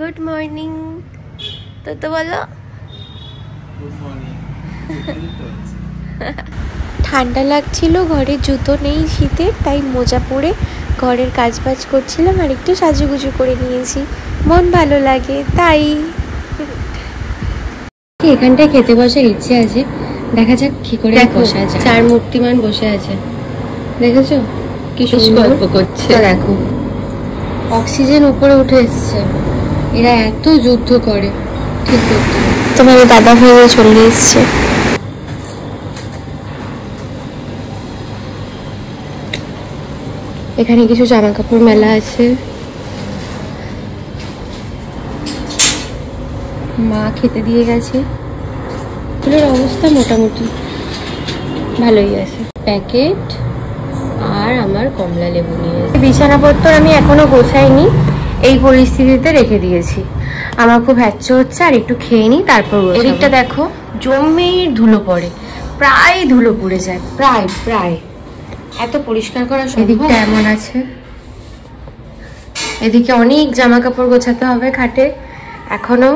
Good morning. তো বলো। Good morning. ঠান্ডা লাগছিল, ঘরে জুতো নেই শীতের, তাই মোজা পরে ঘরের কাজবাজ করছিলাম আর একটু সাজুগুজু করে নিয়েছি, মন ভালো লাগে তাই। এখানটায় খেতে বসার ইচ্ছে আছে, দেখা যাক কি করে বসা যায়। চার মূর্তিমান বসে আছে, দেখেছো কি গল্প করছে। দেখো অক্সিজেন উপরে উঠে এসছে, এরা এত যুদ্ধ করে ঠিক করতে। তোমার দাদা ভাইও চলে এসছে। এখানে কিছু জামা কাপড় মেলা আছে, মা খেতে দিয়ে গেছে। এগুলোর অবস্থা মোটামুটি ভালোই আছে। প্যাকেট আর আমার কমলা লেবু নিয়ে বিছানাপত্র আমি এখনো গোছাইনি, এই পরিস্থিতিতে রেখে দিয়েছি। আমার খুব হ্যাচ্ছ হচ্ছে, আর একটু খেয়ে নিই তারপর। এদিকটা দেখো জমির ধুলো পড়ে, প্রায় ধুলো পড়ে যায়, প্রায় এত পরিষ্কার করা। এদিকটা এমন আছে, এদিকে অনেক জামা কাপড় গোছাতে হবে খাটে এখনো।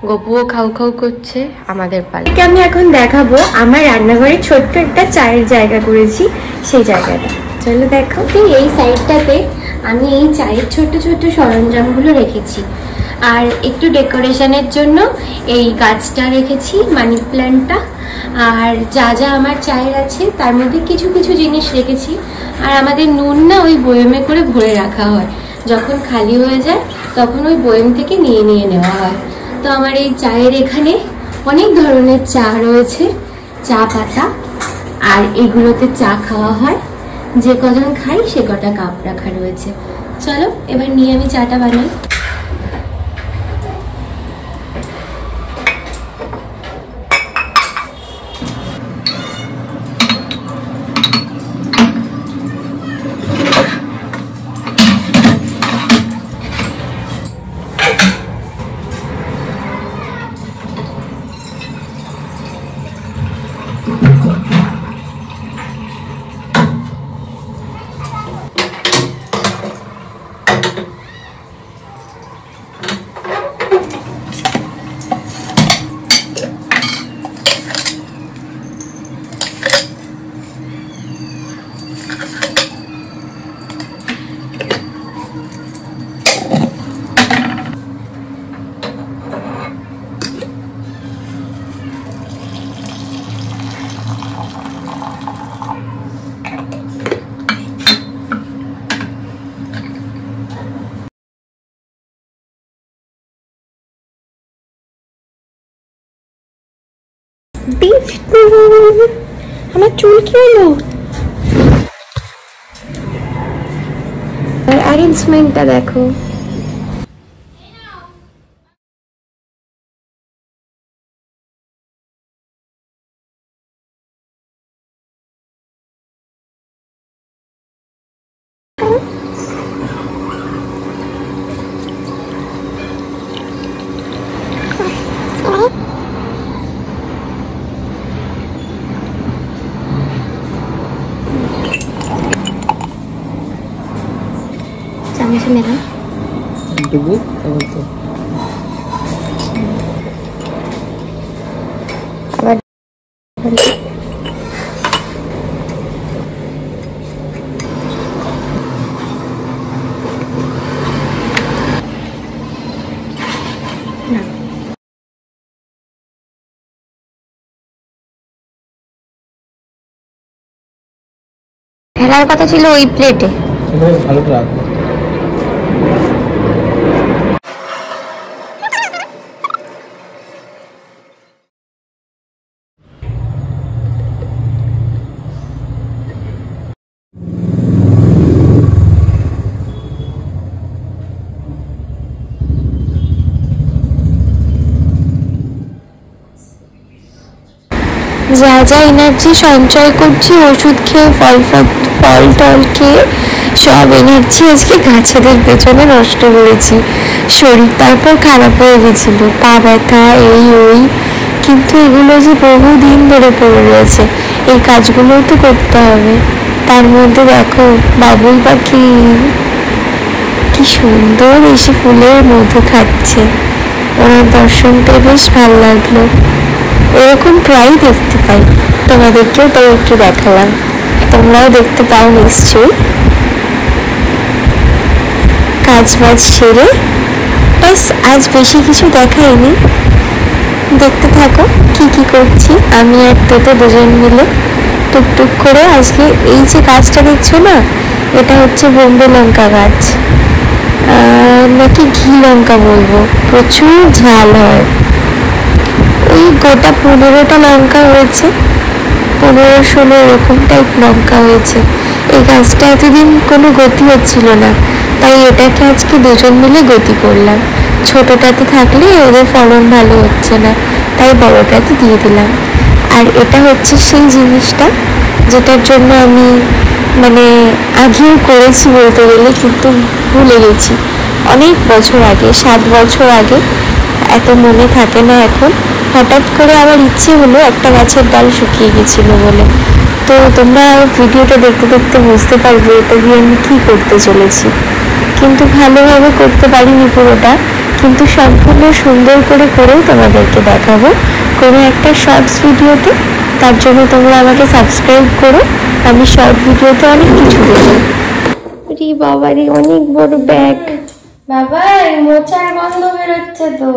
গপুও খাও খাও করছে, আমাদের পালা। আমি এখন দেখাবো আমার রান্নাঘরে ছোট্ট একটা চায়ের জায়গা করেছি, সেই জায়গাটা চলো দেখো। এই সাইডটাতে আমি এই চায়ের ছোট্ট ছোট্ট সরঞ্জামগুলো রেখেছি, আর একটু ডেকোরেশনের জন্য এই গাছটা রেখেছি, মানি প্ল্যান্টটা। আর যা যা আমার চায়ের আছে তার মধ্যে কিছু কিছু জিনিস রেখেছি। আর আমাদের নুন না ওই বয়মে করে ভরে রাখা হয়, যখন খালি হয়ে যায় তখন ওই বয়ম থেকে নিয়ে নেওয়া হয়। তো আমার এই চায়ের এখানে অনেক ধরনের চা রয়েছে, চা পাতা, আর এগুলোতে চা খাওয়া হয়, যে কজন খাই সে কটা কাপ রাখা রয়েছে। চলো এবার নিয়ে আমি চাটা বানাই। আমার চুল কি হলো? অ্যারেঞ্জমেন্টটা দেখো। চামচ নেবা এইটুকু আবার ফেলার কথা ছিল ওই প্লেটে। ভালো রাখবো। যা যা এনার্জি সঞ্চয় করছি ওষুধ খেয়ে, ফল টল খেয়ে, সব এনার্জি আজকে গাছেদের পেছনে নষ্ট করেছি। শরীর তারপর খারাপ হয়ে গেছিল, পা ব্যথা এই ওই, কিন্তু এগুলো যে বহুদিন ধরে পড়ে রয়েছে, এই কাজগুলোও তো করতে হবে। তার মধ্যে দেখো বাবুই পাখি কি সুন্দর এসে ফুলের মধু খাচ্ছে। ওনার দর্শন পেয়ে বেশ ভালো লাগলো। এরকম প্রায় দেখতে পাই, তোমাদেরকেও তাই একটু দেখালাম, তোমরাও দেখতে পাও নিশ্চয়ই। কাজ বাজ সেরে বাস আজ বেশি কিছু দেখাইনি, দেখতে থাকো কি কি করছি আমি আর তোতো দুজন মিলে টুকটুক করে। আজকে এই যে গাছটা দেখছো না, এটা হচ্ছে বোম্বে লঙ্কা গাছ, নাকি ঘি লঙ্কা বলবো, প্রচুর ঝাল হয়। ওই গোটা 15টা লঙ্কা হয়েছে, 15-16 এরকম টাইপ লঙ্কা হয়েছে। এই গাছটা এতদিন কোনো গতি হচ্ছিল না, তাই এটাকে আজকে দুজন মিলে গতি করলাম। ছোটটাতে থাকলে ওদের ফলন ভালো হচ্ছে না, তাই বড়টাতে দিয়ে দিলাম। আর এটা হচ্ছে সেই জিনিসটা যেটার জন্য আমি মানে আগেও করেছি বলতে গেলে, কিন্তু ভুলে গেছি অনেক বছর আগে, 7 বছর আগে। এত মনে থাকে না এখন। হঠাৎ করে আমার ইচ্ছে হলো, একটা গাছের ডাল শুকিয়ে গেছিলো বলে। তো তোমরা ভিডিওটা দেখতে দেখতে বুঝতে পারবে এটা দিয়ে আমি কী করতে চলেছি। কিন্তু ভালোভাবে করতে পারিনি পুরোটা, কিন্তু সম্পূর্ণ সুন্দর করে করেও তোমাদেরকে দেখাবো কোনো একটা শর্টস ভিডিওতে। তার জন্য তোমরা আমাকে সাবস্ক্রাইব করো, আমি শর্ট ভিডিওতে অনেক কিছু দেবো। রে বাবা রে, অনেক বড় ব্যাগ। বাবা মোচার গন্ধ বেরোচ্ছে তো,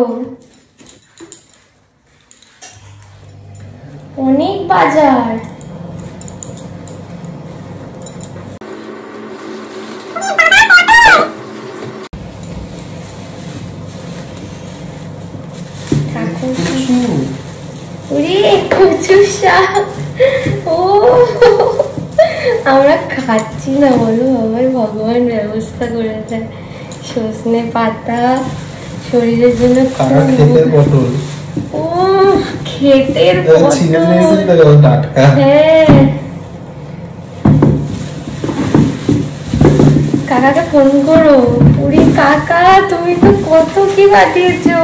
অনেক বাজার। কচু শাক, ও আমরা খাচ্ছি না বলো, আমার ভগবান ব্যবস্থা করে দেয়। সজনে পাতা শরীরের জন্য পটল, ও ক্ষেতের হ্যাঁ। কাকাকে ফোন করো। পুরি কাকা তুমি তো কত কি পাঠিয়েছো,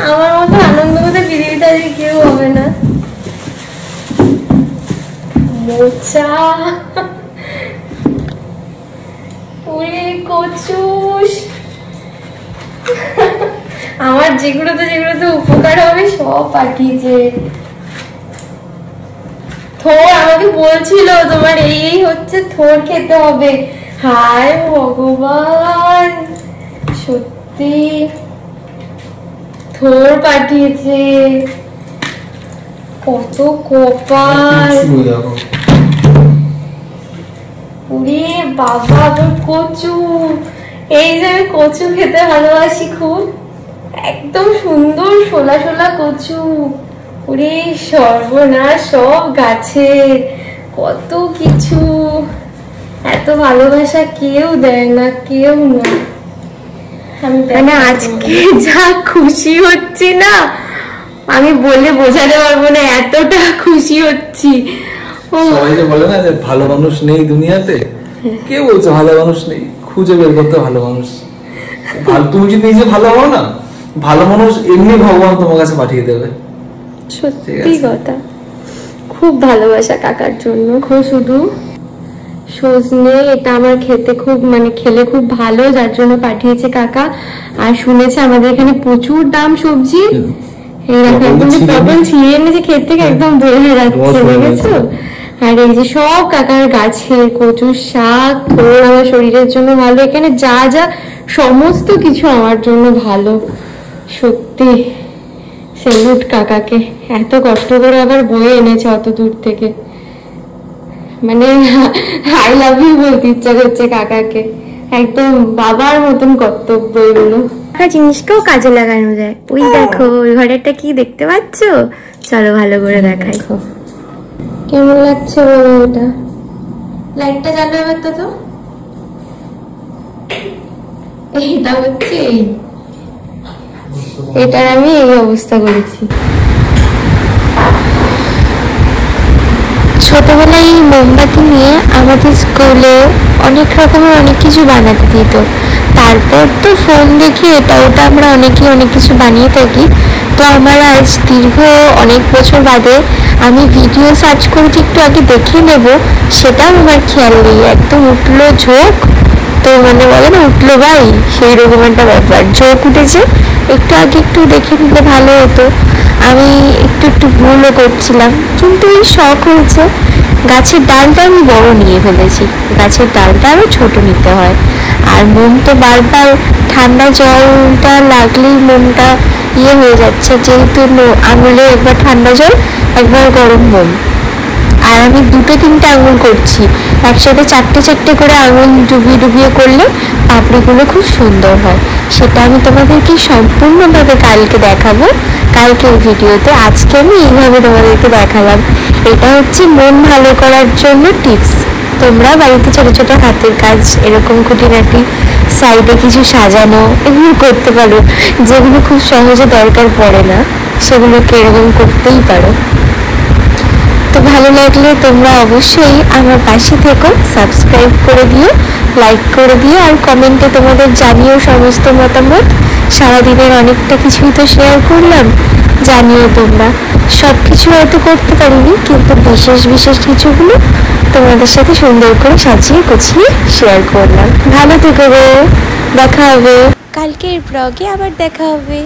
আমার মতো আনন্দ বোধ পৃথিবীতে আজকে কেউ হবে না। মোচা, পুরি, কচু, আমার যেগুলোতে উপকার হবে সব পাঠিয়েছে। থোর আমাকে বলছিল তোমার এই হচ্ছে থোর খেতে হবে। হায় ভগবান, সত্যি থোর পাঠিয়েছে, কত কপাল। ওরে বাবা, তোর কচু, এই যে আমি কচু খেতে ভালোবাসি খুব, একদম সুন্দর শোলা শোলা কচু। ওরে সর্বনাশ, সব গাছে, কত কিছু। এত ভালোবাসা কেউ দেয় না, কেউ না। মানে আজকে যা খুশি হচ্ছি না, আমি বলে বোঝাতে পারবো না, এতটা খুশি হচ্ছি। সবাই যে বলে না যে ভালো মানুষ নেই দুনিয়াতে, কে বলছে ভালো মানুষ নেই? খুঁজে বের করতে ভালো মানুষ। তুমি যদি নিজে ভালো হও না, ভালো মানুষ এমনি ভগবান তোমার কাছে পাঠিয়ে দেবে। সত্যি কথা, খুব ভালোবাসা কাকার জন্য। শুধু সজনে এটা আমার খেতে খুব মানে খেলে খুব ভালো, যার জন্য পাঠিয়েছে কাকা। আর শুনেছে আমাদের এখানে প্রচুর দাম সবজি, পটল ছিঁড়ে এনেছে ক্ষেত থেকে, একদম বের হয়ে যাচ্ছে, বুঝেছো? আর এই যে সব কাকার গাছের কচুর শাক, থোর আমার শরীরের জন্য ভালো, এখানে যা যা সমস্ত কিছু আমার জন্য ভালো। সত্যি সেলুট কাকাকে, এত কষ্ট করে আবার বয়ে এনেছে অত দূর থেকে। মানে আই লাভ ইউ বলতে ইচ্ছা করছে কাকাকে, একদম বাবার মতন কর্তব্য এগুলো। জিনিসকেও কাজে লাগানো যায়। ওই দেখো ওই ঘরেরটা কি দেখতে পাচ্ছ, চলো ভালো করে দেখাই। কেমন লাগছে বলো ওটা? লাইটটা জ্বালো এবার তো। এইটা হচ্ছে এটার আমি এই অবস্থা করেছি। ছোটবেলায় এই মোমবাতি নিয়ে আমাদের স্কুলে অনেক রকমের অনেক কিছু বানাতে দিত। তারপর তো ফোন দেখে এটা ওটা আমরা অনেকে অনেক কিছু বানিয়ে থাকি, তো আমার আজ দীর্ঘ অনেক বছর বাদে আমি ভিডিও সার্চ করেছি, একটু আগে দেখে নেব, সেটাও আমার খেয়াল নেই। একদম উঠলো ঝোঁক, তো মানে বলে না উঠলো ভাই, সেই রকম একটা ব্যাপার, ঝোঁক উঠেছে। একটু আগে একটু দেখে নিলে ভালো হতো। আমি একটু ভুলও করছিলাম, কিন্তু এই শখ হয়েছে। গাছের ডালটা আমি বড় নিয়ে ফেলেছি, গাছের ডালটা আরও ছোট নিতে হয়। আর মোম তো বারবার ঠান্ডা জলটা লাগলেই মোমটা হয়ে যাচ্ছে, যেহেতু আঙুলে একবার ঠান্ডা জল একবার গরম মোম। আর আমি 2-3টে আঙুল করছি, একসাথে 4টে করে আঙুল ডুবিয়ে করলে পাপড়িগুলো খুব সুন্দর হয়। সেটা আমি তোমাদেরকে সম্পূর্ণভাবে কালকে দেখাবো, কালকের ভিডিওতে। আজকে আমি এইভাবে তোমাদেরকে দেখালাম। এটা হচ্ছে মন ভালো করার জন্য টিপস। তোমরা বাড়িতে ছোট ছোট হাতের কাজ, এরকম খুঁটিনাটি সাইডে কিছু সাজানো, এগুলো করতে পারো, যেগুলো খুব সহজে দরকার পড়ে না, সেগুলোকে এরকম করতেই পারো। তো ভালো লাগলে তোমরা অবশ্যই আমার পাশে থেকো, সাবস্ক্রাইব করে দিও, লাইক করে দিও, আর কমেন্টে তোমাদের জানিও সমস্ত মতামত। সারাদিনের অনেকটা কিছুই তো শেয়ার করলাম, জানিও তোমরা। সব কিছু হয়তো করতে পারিনি, কিন্তু বিশেষ কিছুগুলো তোমাদের সাথে সুন্দর করে সাজিয়ে গুছিয়ে শেয়ার করলাম। ভালো থেকো গো, দেখা হবে কালকের ব্লগে, আবার দেখা হবে।